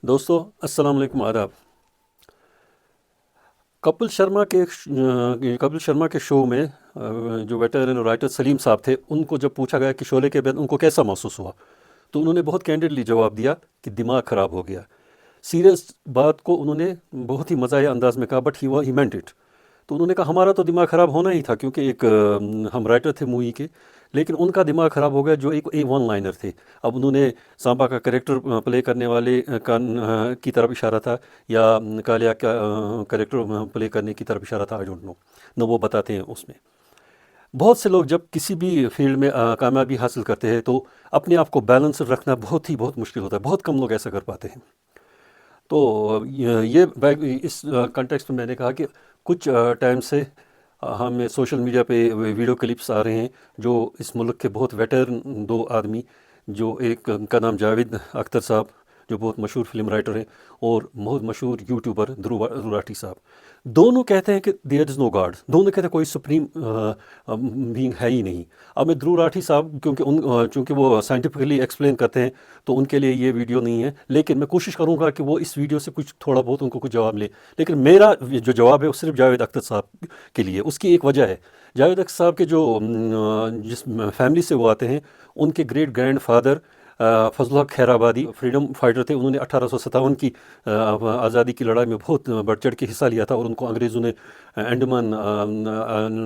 دوستو السلام علیکم، آداب۔ کپل شرما کے شو میں جو ویٹرن رائٹر سلیم صاحب تھے، ان کو جب پوچھا گیا کہ شعلے کے بعد ان کو کیسا محسوس ہوا، تو انہوں نے بہت کینڈیڈلی جواب دیا کہ دماغ خراب ہو گیا۔ سیریس بات کو انہوں نے بہت ہی مزاحیہ انداز میں کہا، بٹ ہی مینٹ اٹ۔ تو انہوں نے کہا ہمارا تو دماغ خراب ہونا ہی تھا، کیونکہ ایک ہم رائٹر تھے مووی کے، لیکن ان کا دماغ خراب ہو گیا جو ایک ون لائنر تھے۔ اب انہوں نے سانبا کا کریکٹر پلے کرنے والے کی طرف اشارہ تھا، یا کالیا کا کریکٹر پلے کرنے کی طرف اشارہ تھا، آئی ڈونٹ نو، نہ وہ بتاتے ہیں اس میں۔ بہت سے لوگ جب کسی بھی فیلڈ میں کامیابی حاصل کرتے ہیں تو اپنے آپ کو بیلنس رکھنا بہت مشکل ہوتا ہے، بہت کم لوگ ایسا کر پاتے ہیں۔ تو اس کنٹیکسٹ میں میں نے کہا کہ کچھ ٹائم سے ہمیں سوشل میڈیا پہ ویڈیو کلپس آ رہے ہیں جو اس ملک کے بہت ویٹرن دو آدمی، جو ایک کا نام جاوید اختر صاحب جو بہت مشہور فلم رائٹر ہیں، اور بہت مشہور یوٹیوبر دھرو راٹھی صاحب، دونوں کہتے ہیں کہ دیئر از نو گاڈ، دونوں کہتے ہیں کوئی سپریم بینگ ہے ہی نہیں۔ اب میں دھرو راٹھی صاحب چونکہ وہ سائنٹیفکلی ایکسپلین کرتے ہیں تو ان کے لیے یہ ویڈیو نہیں ہے، لیکن میں کوشش کروں گا کہ وہ اس ویڈیو سے کچھ تھوڑا بہت ان کو کچھ جواب لے، لیکن میرا جو جواب ہے وہ صرف جاوید اختر صاحب کے لیے۔ اس کی ایک وجہ ہے، جاوید اختر صاحب کے جو جس فیملی سے وہ آتے ہیں، ان کے گریٹ گرینڈ فادر فضل الحق خیر آبادی فریڈم فائٹر تھے۔ انہوں نے 1857 کی آزادی کی لڑائی میں بہت بڑھ چڑھ کے حصہ لیا تھا، اور ان کو انگریزوں نے انڈمان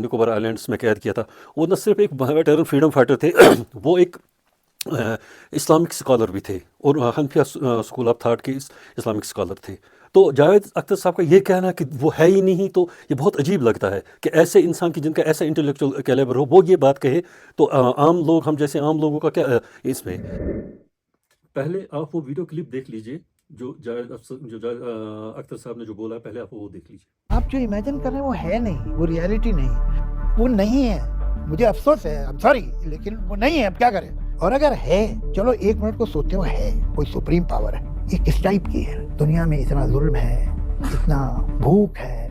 نکوبار آئلینڈس میں قید کیا تھا۔ وہ نہ صرف ایک ویٹرن فریڈم فائٹر تھے، وہ ایک اسلامک اسکالر بھی تھے، اور حنفیہ اسکول آف تھاٹ کے اسلامک اسکالر تھے۔ تو جاوید اختر صاحب کا یہ کہنا کہ وہ ہے ہی نہیں، تو یہ بہت عجیب لگتا ہے کہ ایسے انسان کی جن کا ایسا انٹلیکچوئل کیلیبر ہو، وہ یہ بات کہے۔ تو عام لوگ، ہم جیسے عام لوگوں کا کیا اس میں؟ پہلے آپ وہ ویڈیو کلپ دیکھ لیجئے جو جاوید اختر صاحب نے جو بولا ہے، پہلے آپ وہ دیکھ لیجئے۔ آپ جو امیجن کر رہے ہیں وہ ہے نہیں، وہ ریالٹی نہیں، وہ نہیں ہے۔ مجھے افسوس ہے، I'm sorry، لیکن وہ نہیں ہے، اب کیا کریں۔ اور اگر ہے، چلو ایک منٹ کو سوچتے ہو، ہے کوئی سپریم پاور ہے، ایک اس ٹائپ کی ہے۔ دنیا میں اتنا ظلم ہے، اتنا بھوک ہے،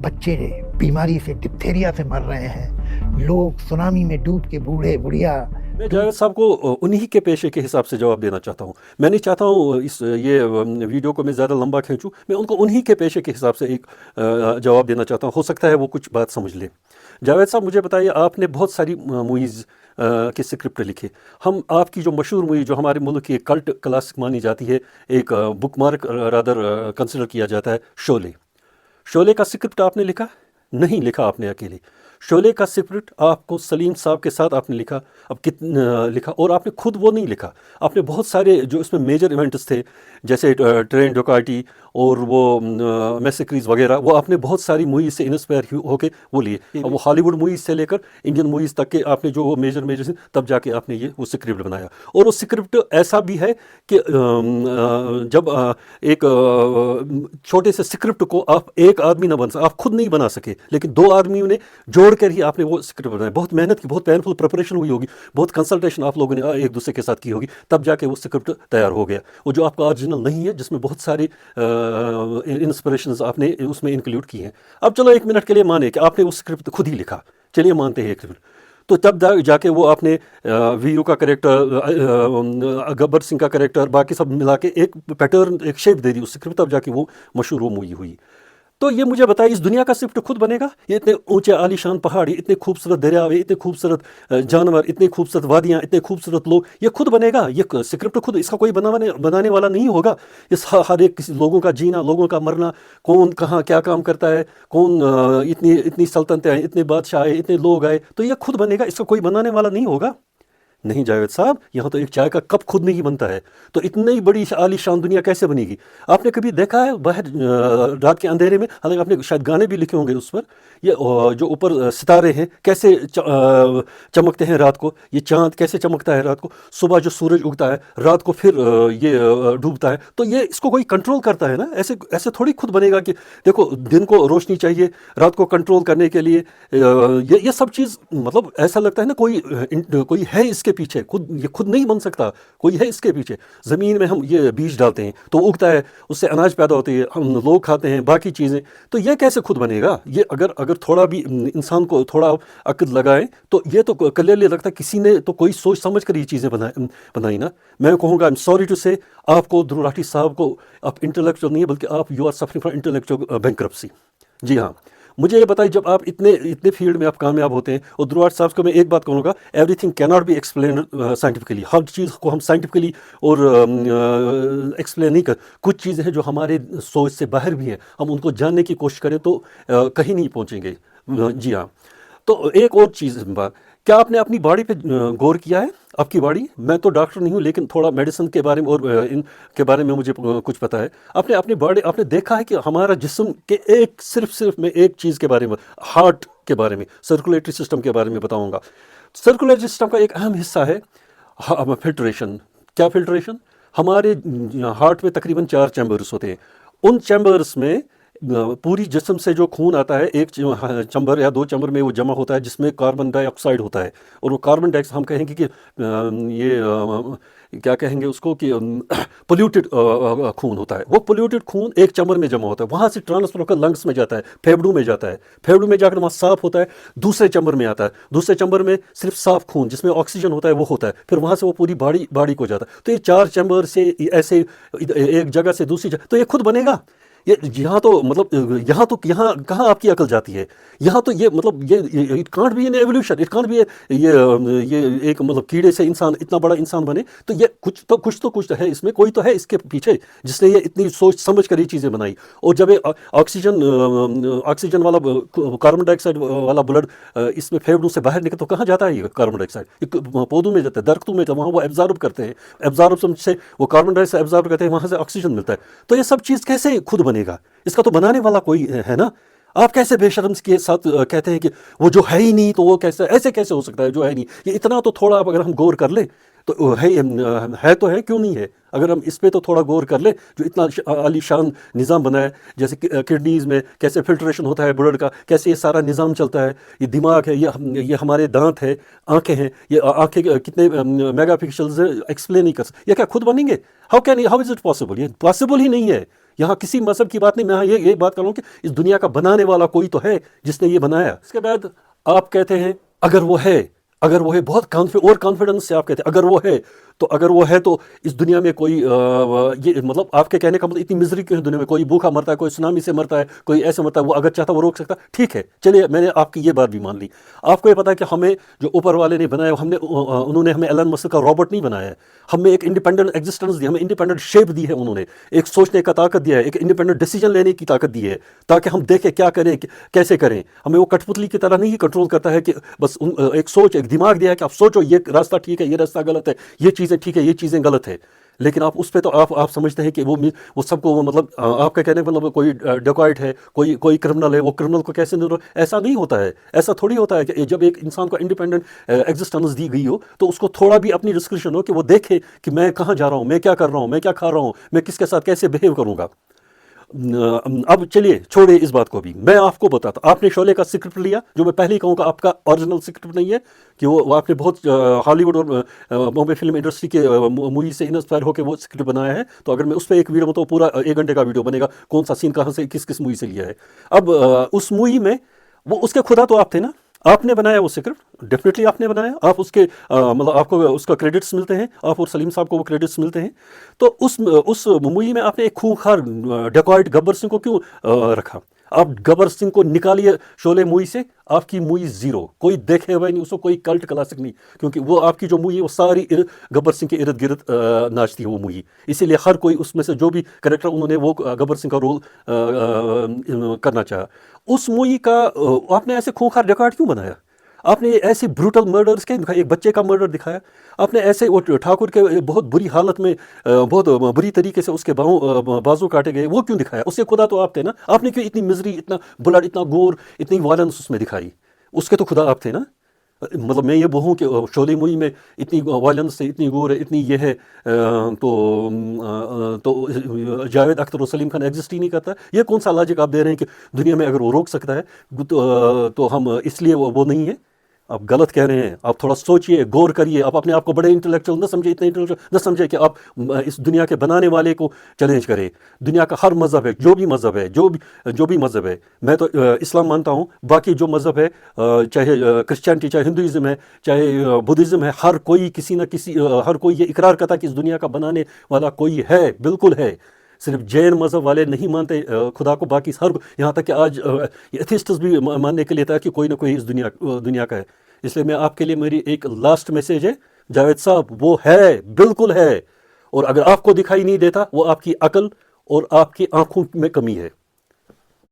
بچے بیماری سے ڈپتھیریا سے مر رہے ہیں، لوگ سونامی میں ڈوب کے بوڑھے بڑھیا۔ میں جاوید صاحب کو انہی کے پیشے کے حساب سے جواب دینا چاہتا ہوں۔ میں نہیں چاہتا ہوں یہ ویڈیو کو میں زیادہ لمبا کھینچوں، میں ان کو انہی کے پیشے کے حساب سے ایک جواب دینا چاہتا ہوں، ہو سکتا ہے وہ کچھ بات سمجھ لیں۔ جاوید صاحب مجھے بتائیے، آپ نے بہت ساری موویز کے اسکرپٹ لکھے، ہم آپ کی جو مشہور مووی جو ہمارے ملک کی ایک کلٹ کلاسک مانی جاتی ہے، ایک بک مارک رادر کنسیڈر کیا جاتا ہے، شعلے کا اسکرپٹ آپ نے لکھا؟ نہیں لکھا آپ نے اکیلے۔ شعلے کا اسکرپٹ آپ کو سلیم صاحب کے ساتھ آپ نے لکھا، اب کتنا لکھا، اور آپ نے خود وہ نہیں لکھا، آپ نے بہت سارے جو اس میں میجر ایونٹس تھے، جیسے ٹرین ڈکیتی اور وہ میسیکریز وغیرہ، وہ آپ نے بہت ساری موویز سے انسپائر ہو کے وہ لیے، وہ ہالی ووڈ موویز سے لے کر انڈین موویز تک کے آپ نے جو وہ میجر ہیں، تب جا کے آپ نے وہ اسکرپٹ بنایا۔ اور وہ اسکرپٹ ایسا بھی ہے کہ جب ایک چھوٹے سے اسکرپٹ کو آپ ایک آدمی نہ آپ خود نہیں بنا سکے، لیکن دو آدمیوں نے جوڑ کر ہی آپ نے وہ اسکرپٹ بنایا۔ بہت محنت کی، بہت پینفل پریپریشن ہوئی ہوگی، بہت کنسلٹیشن آپ لوگوں نے ایک دوسرے کے ساتھ کی ہوگی، تب جا کے وہ اسکرپٹ تیار ہو گیا، وہ جو آپ کا اوریجنل نہیں ہے، جس میں بہت ساری انسپریشنز آپ نے اس میں انکلوڈ کی ہیں۔ اب چلو ایک منٹ کے لیے مانے کہ آپ نے وہ اسکرپٹ خود ہی لکھا، چلیے مانتے ہیں ایک منٹ، تو تب جا کے وہ آپ نے ویرو کا کریکٹر، گبر سنگھ کا کریکٹر، باقی سب ملا کے ایک پیٹرن، ایک شیپ دے دی اس اسکرپٹ، تب جا کے وہ مشہور وہ مووی ہوئی۔ تو یہ مجھے بتائیے، اس دنیا کا اسکرپٹ خود بنے گا؟ یہ اتنے اونچے عالی شان پہاڑی، اتنے خوبصورت دریاوے، اتنے خوبصورت جانور، اتنے خوبصورت وادیاں، اتنے خوبصورت لوگ، یہ خود بنے گا؟ یہ اسکرپٹ خود، اس کا کوئی بنانے والا نہیں ہوگا؟ اس ہر ایک کسی لوگوں کا جینا، لوگوں کا مرنا، کون کہاں کیا کام کرتا ہے، کون اتنی سلطنتیں آئیں، اتنے بادشاہ آئے، اتنے لوگ آئے، تو یہ خود بنے گا؟ اس کا کوئی بنانے والا نہیں ہوگا؟ نہیں جاوید صاحب، یہاں تو ایک چائے کا کپ خود نہیں بنتا ہے، تو اتنی بڑی عالی شان دنیا کیسے بنے گی؟ آپ نے کبھی دیکھا ہے باہر رات کے اندھیرے میں، حالانکہ آپ نے شاید گانے بھی لکھے ہوں گے اس پر، یہ جو اوپر ستارے ہیں کیسے چمکتے ہیں رات کو، یہ چاند کیسے چمکتا ہے رات کو، صبح جو سورج اگتا ہے، رات کو پھر یہ ڈوبتا ہے، تو یہ اس کو کوئی کنٹرول کرتا ہے نا، ایسے تھوڑی خود بنے گا کہ دیکھو دن کو روشنی چاہیے، رات کو کنٹرول کرنے کے لیے یہ سب چیز، مطلب ایسا لگتا ہے نا کوئی ہے اس کے پیچھے, یہ خود نہیں بن سکتا, کوئی ہے اس کے پیچھے. زمین میں ہم یہ بیج ڈالتے ہیں تو وہ اگتا ہے, اس سے اناج پیدا ہوتی ہے, ہم لوگ کھاتے ہیں, باقی چیزیں, تو یہ کیسے خود بنے گا؟ یہ اگر تھوڑا بھی انسان کو تھوڑا عقل لگائیں تو یہ تو کلیئرلی لگتا ہے کسی نے تو کوئی سوچ سمجھ کر یہ چیزیں بنائی نا. میں کہوں گا سوری ٹو سے, آپ کو درو راٹھی صاحب کو, آپ انٹلیکچوئل نہیں ہے بلکہ آپ you are suffering from intellectual bankruptcy. جی ہاں, مجھے یہ بتائیے جب آپ اتنے فیلڈ میں آپ کامیاب ہوتے ہیں, اور درو راٹھی صاحب کو میں ایک بات کہوں گا, ایوری تھنگ کی ناٹ بی ایکسپلین سائنٹیفکلی. ہر چیز کو ہم سائنٹیفکلی اور ایکسپلین نہیں کچھ چیزیں ہیں جو ہمارے سوچ سے باہر بھی ہیں, ہم ان کو جاننے کی کوشش کریں تو کہیں نہیں پہنچیں گے. جی ہاں, تو ایک اور چیز بات, کیا آپ نے اپنی باڈی پہ غور کیا ہے؟ آپ کی باڈی, میں تو ڈاکٹر نہیں ہوں لیکن تھوڑا میڈیسن کے بارے میں اور ان کے بارے میں مجھے کچھ پتا ہے. آپ نے اپنی باڈی, آپ نے دیکھا ہے کہ ہمارا جسم کے صرف میں ایک چیز کے بارے میں, ہارٹ کے بارے میں, سرکولیٹری سسٹم کے بارے میں بتاؤں گا. سرکولیٹری سسٹم کا ایک اہم حصہ ہے فلٹریشن. کیا فلٹریشن؟ ہمارے ہارٹ میں تقریباً 4 چیمبرز ہوتے ہیں. ان چیمبرز میں پوری جسم سے جو خون آتا ہے, ایک چمبر یا 2 چمبر میں وہ جمع ہوتا ہے جس میں کاربن ڈائی آکسائڈ ہوتا ہے, اور وہ کاربن ڈائی ہم کہیں گے کہ یہ کیا کہیں گے اس کو کہ پولیوٹڈ خون ہوتا ہے. وہ پولیوٹڈ خون ایک چمبر میں جمع ہوتا ہے, وہاں سے ٹرانسفر ہو کر لنگس میں جاتا ہے, پھیپڑوں میں جاتا ہے, پھیپڑوں میں جا کر وہاں صاف ہوتا ہے, دوسرے چمبر میں آتا ہے, دوسرے چمبر میں صرف صاف خون جس میں آکسیجن ہوتا ہے وہ ہوتا ہے, پھر وہاں سے وہ پوری باڈی کو جاتا ہے. تو یہ 4 چیمبر سے ایسے ایک جگہ سے دوسری جگہ, تو یہ خود بنے گا؟ یہاں تو مطلب یہاں کہاں آپ کی عقل جاتی ہے؟ یہاں تو یہ مطلب یہ it can't be an evolution, it can't be یہ ایک مطلب کیڑے سے انسان اتنا بڑا انسان بنے. تو یہ کچھ تو ہے اس میں, کوئی تو ہے اس کے پیچھے جس نے یہ اتنی سوچ سمجھ کر یہ چیزیں بنائی. اور جب یہ آکسیجن والا کاربن ڈائی آکسائڈ والا بلڈ اس میں پھیپڑوں سے باہر نکل تو کہاں جاتا ہے یہ کاربن ڈائی آکسائڈ؟ پودوں میں جاتا ہے, درختوں میں, وہاں وہ ایبزارب کرتے ہیں, ایبزارب سے وہ کاربن ڈائی آکسائڈ ایبزارب کرتے ہیں, وہاں سے آکسیجن ملتا ہے. تو یہ سب چیز کیسے خود بنے گا؟ اس کا تو بنانے والا کوئی ہے نا. آپ کیسے بے شرم کے ساتھ کہتے ہیں کہ وہ جو ہے ہی نہیں, تو وہ کیسے ہو سکتا ہے جو ہے نہیں؟ یہ اتنا تو تھوڑا اگر ہم غور کر لیں تو ہے تو ہے, کیوں نہیں ہے؟ اگر ہم اس پہ تو تھوڑا غور کر لیں, جو اتنا عالی شان نظام بنا ہے, جیسے کڈنیز میں کیسے فلٹریشن ہوتا ہے بلڈ کا, کیسے یہ سارا نظام چلتا ہے, یہ دماغ ہے, یہ ہمارے دانت ہے, آنکھیں ہیں, یہ آنکھیں کتنے میگا پکسلز ایکسپلین نہیں کر سکتے, یہ کیا خود بنیں گے؟ How is it possible? یہ پاسبل ہی نہیں ہے. یہاں کسی مذہب کی بات نہیں, میں یہ بات کر رہا ہوں کہ اس دنیا کا بنانے والا کوئی تو ہے جس نے یہ بنایا. اس کے بعد آپ کہتے ہیں اگر وہ ہے بہت اور کانفیڈنس سے آپ کہتے ہیں اگر وہ ہے تو اس دنیا میں کوئی یہ مطلب آپ کے کہنے کا مطلب اتنی مزری کیوں ہے دنیا میں؟ کوئی بھوکا مرتا ہے, کوئی سونامی سے مرتا ہے, کوئی ایسے مرتا ہے, وہ اگر چاہتا وہ روک سکتا. ٹھیک ہے, چلیے میں نے آپ کی یہ بات بھی مان لی. آپ کو یہ پتا ہے کہ ہمیں جو اوپر والے نے بنایا, انہوں نے ہمیں ایلن مسک کا روبوٹ نہیں بنایا ہے, ہمیں ایک انڈیپینڈنٹ ایگزسٹنس دی, ہمیں انڈیپینڈنٹ شیپ دی ہے, انہوں نے ایک سوچنے کا طاقت دیا ہے, ایک انڈیپینڈنٹ ڈیسیجن لینے کی طاقت دی ہے, تاکہ ہم دیکھیں کیا کریں کیسے کریں. ہمیں وہ کٹ پتلی کی طرح نہیں کنٹرول کرتا ہے کہ بس ایک سوچ, ایک دماغ دیا ہے کہ آپ سوچو یہ راستہ ٹھیک ہے, یہ راستہ غلط ہے, یہ چیزیں ٹھیک ہے, یہ چیزیں غلط ہے. لیکن آپ اس پہ تو آپ سمجھتے ہیں کہ وہ سب کو مطلب آپ کا کہنے مطلب کوئی ڈیکوائٹ ہے, کوئی کرمنل ہے, وہ کرمنل کو کیسے نہیں, ایسا نہیں ہوتا ہے. ایسا تھوڑی ہوتا ہے کہ جب ایک انسان کو انڈیپینڈنٹ ایگزسٹنس دی گئی ہو تو اس کو تھوڑا بھی اپنی ڈسکرپشن ہو کہ وہ دیکھے کہ میں کہاں جا رہا ہوں, میں کیا کر رہا ہوں, میں کیا کھا رہا ہوں, میں کس کے ساتھ کیسے بہیو کروں گا. اب چلیے چھوڑے اس بات کو بھی, میں آپ کو بتاتا. آپ نے شعلے کا اسکرپٹ لیا, جو میں پہلے ہی کہوں گا آپ کا اوریجنل اسکرپٹ نہیں ہے, کہ وہ آپ نے بہت ہالی ووڈ اور بامبے فلم انڈسٹری کے مووی سے انسپائر ہو کے وہ اسکرپٹ بنایا ہے. تو اگر میں اس پہ ایک ویڈیو تو پورا 1 گھنٹے کا ویڈیو بنے گا, کون سا سین کہاں سے کس مووی سے لیا ہے. اب اس مووی میں وہ اس کے خدا تو آپ تھے نا, آپ نے بنایا وہ اسکرپٹ, ڈیفینیٹلی آپ نے بنایا, آپ اس کے مطلب آپ کو اس کا کریڈٹس ملتے ہیں, آپ اور سلیم صاحب کو وہ کریڈٹس ملتے ہیں. تو اس مووی میں آپ نے ایک خونخوار ڈیکوائٹ گبر سنگھ کو کیوں رکھا؟ آپ گبر سنگھ کو نکالیے شعلے مووی سے, آپ کی مووی زیرو, کوئی دیکھے ہوئے نہیں, اس کو کوئی کلٹ کلاسک نہیں, کیونکہ وہ آپ کی جو مووی ہے وہ ساری گبر سنگھ کے ارد گرد ناچتی ہے وہ مووی. اسی لیے ہر کوئی اس میں سے جو بھی کریکٹر انہوں نے وہ گبر سنگھ کا رول کرنا چاہا. اس مووی کا آپ نے ایسے خونخوار ڈیکوائٹ کیوں بنایا؟ آپ نے ایسی بروٹل مرڈرز کے دکھایا, ایک بچے کا مرڈر دکھایا, آپ نے ایسے وہ ٹھاکر کے بہت بری حالت میں بہت بری طریقے سے اس کے بازو کاٹے گئے, وہ کیوں دکھایا؟ اس سے خدا تو آپ تھے نا. آپ نے کیوں اتنی مزری, اتنا بلڈ, اتنا گور, اتنی وائلنس اس میں دکھائی؟ اس کے تو خدا آپ تھے نا. مطلب میں یہ بولوں کہ شعلے مووی میں اتنی وائلنس ہے, اتنی گور ہے, اتنی یہ ہے, تو جاوید اختر اور سلیم خان ایگزسٹ ہی نہیں کرتا. یہ کون سا لاجک آپ دے رہے ہیں کہ دنیا میں اگر وہ روک سکتا ہے تو ہم اس لیے وہ نہیں ہے؟ آپ غلط کہہ رہے ہیں. آپ تھوڑا سوچئے, غور کریے. آپ اپنے آپ کو بڑے انٹلیکچوئل نہ سمجھے, اتنے انٹلیکچوئل نہ سمجھے کہ آپ اس دنیا کے بنانے والے کو چیلنج کریں. دنیا کا ہر مذہب ہے, جو بھی مذہب ہے, جو بھی مذہب ہے, میں تو اسلام مانتا ہوں, باقی جو مذہب ہے, چاہے کرسچینٹی, چاہے ہندوازم ہے, چاہے بدھزم ہے, ہر کوئی کسی نہ کسی, ہر کوئی یہ اقرار کرتا ہے کہ اس دنیا کا بنانے والا کوئی ہے, بالکل ہے. صرف جین مذہب والے نہیں مانتے خدا کو, باقی ہر, یہاں تک کہ آج ایتھیسٹس بھی ماننے کے لیے تھا کہ کوئی نہ کوئی اس دنیا کا ہے. اس لیے میں آپ کے لیے میری ایک لاسٹ میسیج ہے جاوید صاحب, وہ ہے, بالکل ہے. اور اگر آپ کو دکھائی نہیں دیتا, وہ آپ کی عقل اور آپ کی آنکھوں میں کمی ہے.